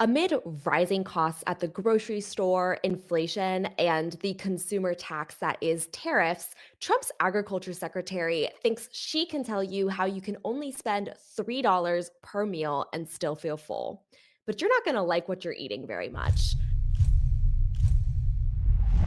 Amid rising costs at the grocery store, inflation, and the consumer tax that is tariffs, Trump's agriculture secretary thinks she can tell you how you can only spend $3 per meal and still feel full. But you're not going to like what you're eating very much.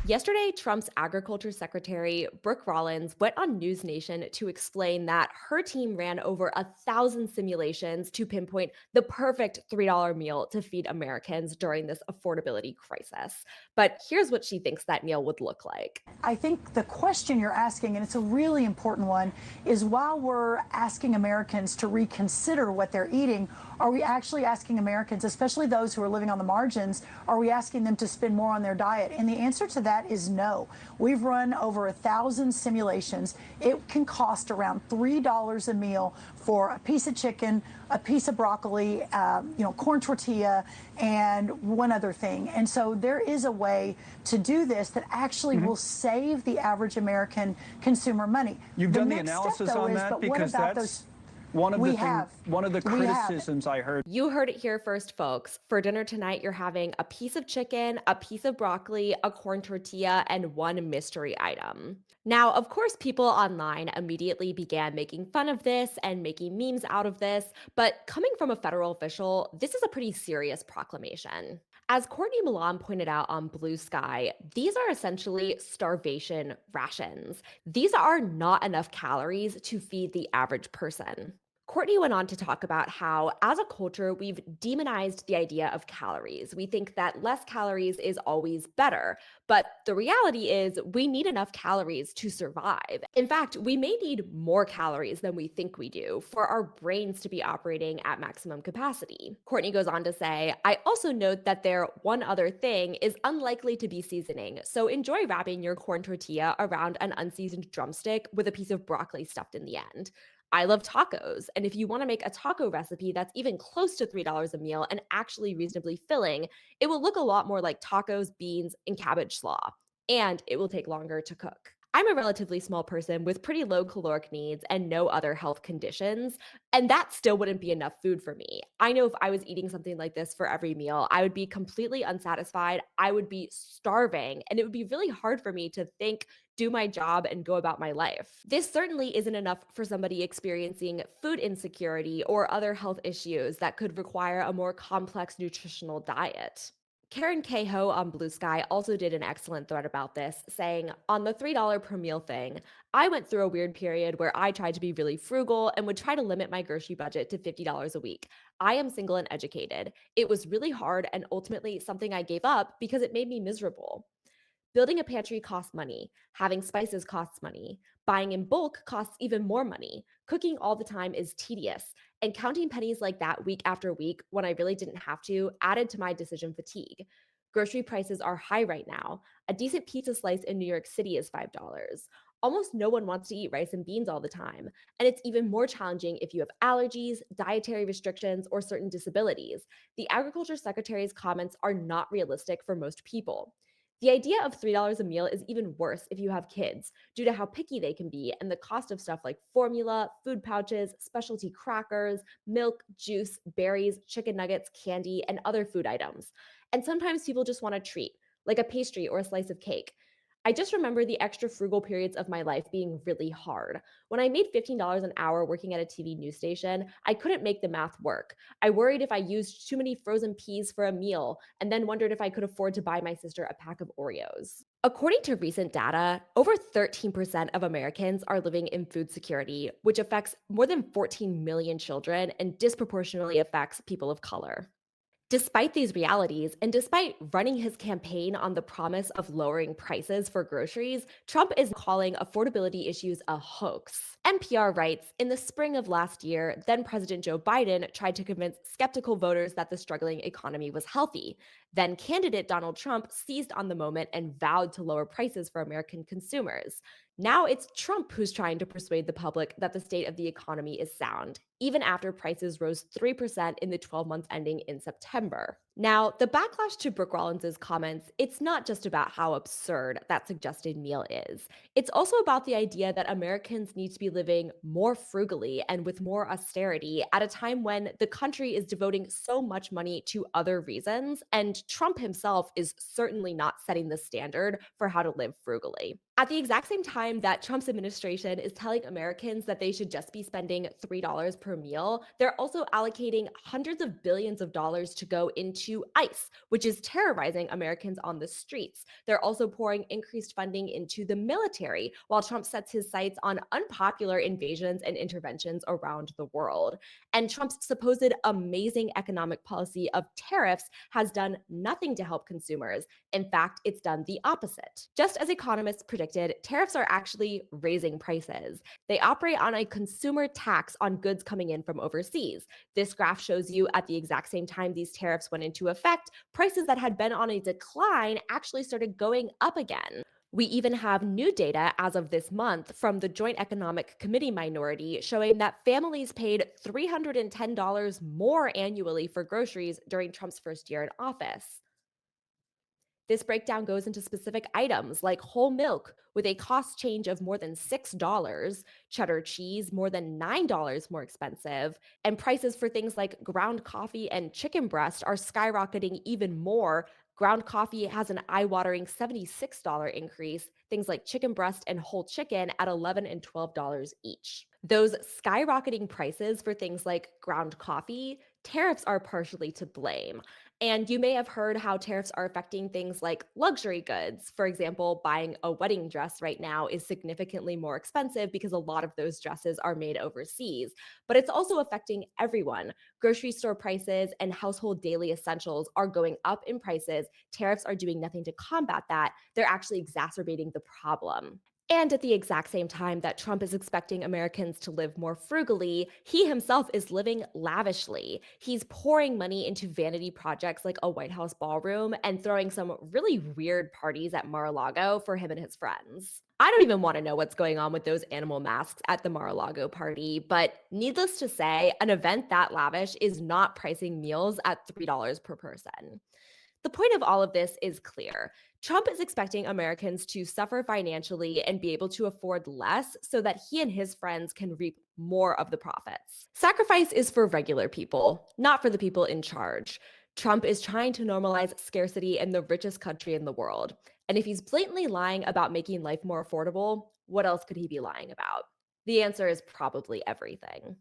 Yesterday, Trump's agriculture secretary, Brooke Rollins, went on News Nation to explain that her team ran over 1,000 simulations to pinpoint the perfect $3 meal to feed Americans during this affordability crisis. But here's what she thinks that meal would look like. I think the question you're asking, and it's a really important one, is while we're asking Americans to reconsider what they're eating, are we actually asking Americans, especially those who are living on the margins, are we asking them to spend more on their diet? And the answer to that is no. We've run over 1,000 simulations. It can cost around $3 a meal for a piece of chicken, a piece of broccoli, corn tortilla, and one other thing. And so there is a way to do this that actually will save the average American consumer money. You've The done the next step, analysis though, on is, that but what because about that's those? one We of have. the We have. criticisms I heard. You heard it here first, folks. For dinner tonight, you're having a piece of chicken, a piece of broccoli, a corn tortilla, and one mystery item. Now, of course, people online immediately began making fun of this and making memes out of this, but coming from a federal official, this is a pretty serious proclamation. As Courtney Milan pointed out on Blue Sky, these are essentially starvation rations. These are not enough calories to feed the average person. Courtney went on to talk about how, as a culture, we've demonized the idea of calories. We think that less calories is always better. But the reality is, we need enough calories to survive. In fact, we may need more calories than we think we do for our brains to be operating at maximum capacity. Courtney goes on to say, I also note that their one other thing is unlikely to be seasoning. So enjoy wrapping your corn tortilla around an unseasoned drumstick with a piece of broccoli stuffed in the end. I love tacos. And if you want to make a taco recipe that's even close to $3 a meal and actually reasonably filling, it will look a lot more like tacos, beans, and cabbage slaw. And it will take longer to cook. I'm a relatively small person with pretty low caloric needs and no other health conditions, and that still wouldn't be enough food for me. I know if I was eating something like this for every meal, I would be completely unsatisfied. I would be starving, and it would be really hard for me to think, do my job, and go about my life. This certainly isn't enough for somebody experiencing food insecurity or other health issues that could require a more complex nutritional diet. Karen Cahoe on Blue Sky also did an excellent thread about this, saying, on the $3 per meal thing, I went through a weird period where I tried to be really frugal and would try to limit my grocery budget to $50 a week. I am single and educated. It was really hard and ultimately something I gave up because it made me miserable. Building a pantry costs money. Having spices costs money. Buying in bulk costs even more money. Cooking all the time is tedious. And counting pennies like that week after week when I really didn't have to added to my decision fatigue. Grocery prices are high right now. A decent pizza slice in New York City is $5. Almost no one wants to eat rice and beans all the time. And it's even more challenging if you have allergies, dietary restrictions, or certain disabilities. The agriculture secretary's comments are not realistic for most people. The idea of $3 a meal is even worse if you have kids, due to how picky they can be and the cost of stuff like formula, food pouches, specialty crackers, milk, juice, berries, chicken nuggets, candy, and other food items. And sometimes people just want a treat, like a pastry or a slice of cake. I just remember the extra frugal periods of my life being really hard. When I made $15 an hour working at a TV news station, I couldn't make the math work. I worried if I used too many frozen peas for a meal, and then wondered if I could afford to buy my sister a pack of Oreos. According to recent data, over 13% of Americans are living in food security, which affects more than 14 million children and disproportionately affects people of color. Despite these realities, and despite running his campaign on the promise of lowering prices for groceries, Trump is calling affordability issues a hoax. NPR writes, in the spring of last year, then President Joe Biden tried to convince skeptical voters that the struggling economy was healthy. Then candidate Donald Trump seized on the moment and vowed to lower prices for American consumers. Now it's Trump who's trying to persuade the public that the state of the economy is sound, even after prices rose 3% in the 12 months ending in September. Now, the backlash to Brooke Rollins' comments, it's not just about how absurd that suggested meal is. It's also about the idea that Americans need to be living more frugally and with more austerity at a time when the country is devoting so much money to other reasons, and Trump himself is certainly not setting the standard for how to live frugally. At the exact same time that Trump's administration is telling Americans that they should just be spending $3 per meal, they're also allocating hundreds of billions of dollars to go into ICE, which is terrorizing Americans on the streets. They're also pouring increased funding into the military, while Trump sets his sights on unpopular invasions and interventions around the world. And Trump's supposed amazing economic policy of tariffs has done nothing to help consumers. In fact, it's done the opposite. Just as economists predicted, tariffs are actually raising prices. They operate on a consumer tax on goods coming in from overseas. This graph shows you at the exact same time these tariffs went into effect, prices that had been on a decline actually started going up again. We even have new data as of this month from the Joint Economic Committee minority showing that families paid $310 more annually for groceries during Trump's first year in office. This breakdown goes into specific items like whole milk with a cost change of more than $6, cheddar cheese more than $9 more expensive, and prices for things like ground coffee and chicken breast are skyrocketing even more. Ground coffee has an eye-watering $76 increase, things like chicken breast and whole chicken at $11 and $12 each. Those skyrocketing prices for things like ground coffee, tariffs are partially to blame. And you may have heard how tariffs are affecting things like luxury goods. For example, buying a wedding dress right now is significantly more expensive because a lot of those dresses are made overseas. But it's also affecting everyone. Grocery store prices and household daily essentials are going up in prices. Tariffs are doing nothing to combat that. They're actually exacerbating the problem. And at the exact same time that Trump is expecting Americans to live more frugally, he himself is living lavishly. He's pouring money into vanity projects like a White House ballroom and throwing some really weird parties at Mar-a-Lago for him and his friends. I don't even want to know what's going on with those animal masks at the Mar-a-Lago party, but needless to say, an event that lavish is not pricing meals at $3 per person. The point of all of this is clear. Trump is expecting Americans to suffer financially and be able to afford less so that he and his friends can reap more of the profits. Sacrifice is for regular people, not for the people in charge. Trump is trying to normalize scarcity in the richest country in the world. And if he's blatantly lying about making life more affordable, what else could he be lying about? The answer is probably everything.